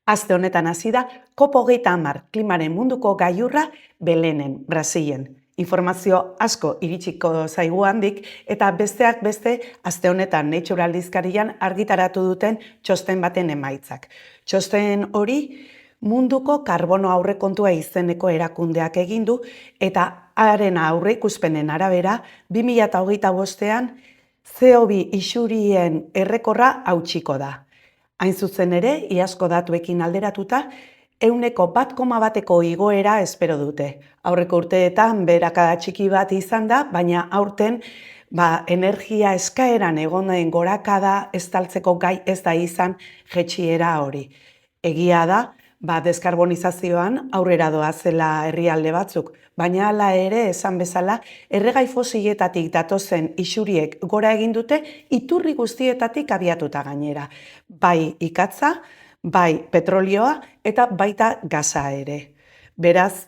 Aste honetan hasi da COP30 klimaren munduko gailurra Belenen, Brasilen. Informazio asko iritsiko zaigu handik eta besteak beste aste honetan Nature aldizkarian argitaratu duten txosten baten emaitzak. Txosten hori munduko karbono aurrekontua izeneko erakundeak egin du eta haren aurreikuspenen arabera 2025ean CO2 isurien errekorra hautsiko da. Hain zuzen ere, iazko datuekin alderatuta, 1,1ko igoera espero dute. Aurreko urteetan beherakada txiki bat izan da, baina aurten energia eskaeran egon den gorakada estaltzeko gai ez da izan jaitsiera hori. Egia da, deskarbonizazioan aurrera doazela herrialde batzuk, baina hala ere esan bezala erregai fosiletatik datozen isuriek gora egin dute iturri guztietatik abiatuta gainera. Bai ikatza, bai petrolioa eta baita gaza ere. Beraz,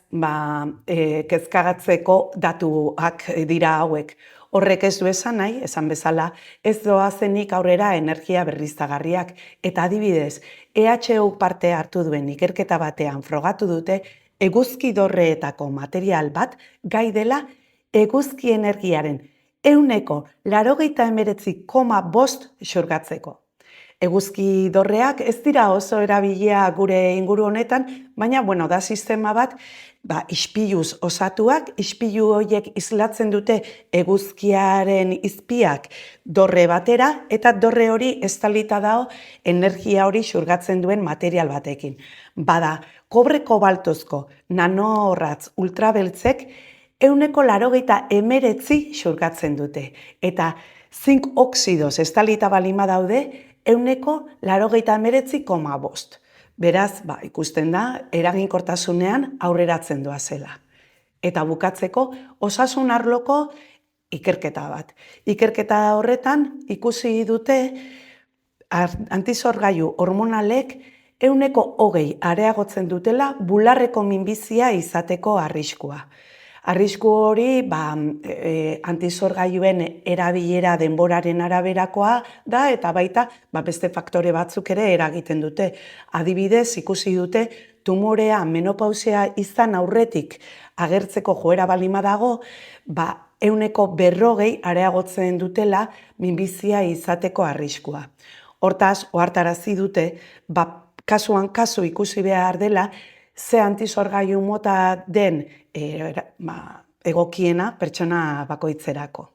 kezkagatzeko datuak dira hauek. Horrek ez du esan nahi, esan bezala, ez doazenik aurrera energia berriztagarriak. Eta adibidez, EHU parte hartu duen ikerketa batean frogatu dute eguzki dorreetako material bat gai dela eguzki energiaren 89,5% xurgatzeko. Eguzki dorreak ez dira oso erabilia gure inguru honetan, baina da sistema bat ispiluz osatuak, ispilu horiek islatzen dute eguzkiaren izpiak dorre batera eta dorre hori estalita dago energia hori xurgatzen duen material batekin. Bada, kobre kobaltozko nanorratz ultrabeltzek 89% xurgatzen dute eta zink oxidoz estalita baldin badaude 89,5%. Beraz, ikusten da, eraginkortasunean aurreratzen doazela. Eta bukatzeko, osasun arloko ikerketa bat. Ikerketa horretan ikusi dute antizorgailu hormonalek 20% areagotzen dutela bularreko minbizia izateko arriskua. Arrisku hori antizorgailuen erabilera denboraren araberakoa da eta baita beste faktore batzuk ere eragiten dute. Adibidez, ikusi dute tumorea menopausia izan aurretik agertzeko joera baldin badago, 140% areagotzen dutela minbizia izateko arriskua. Hortaz, ohartarazi dute, kasuan kasu ikusi behar dela, ze antizorgailu mota den egokiena pertsona bakoitzerako.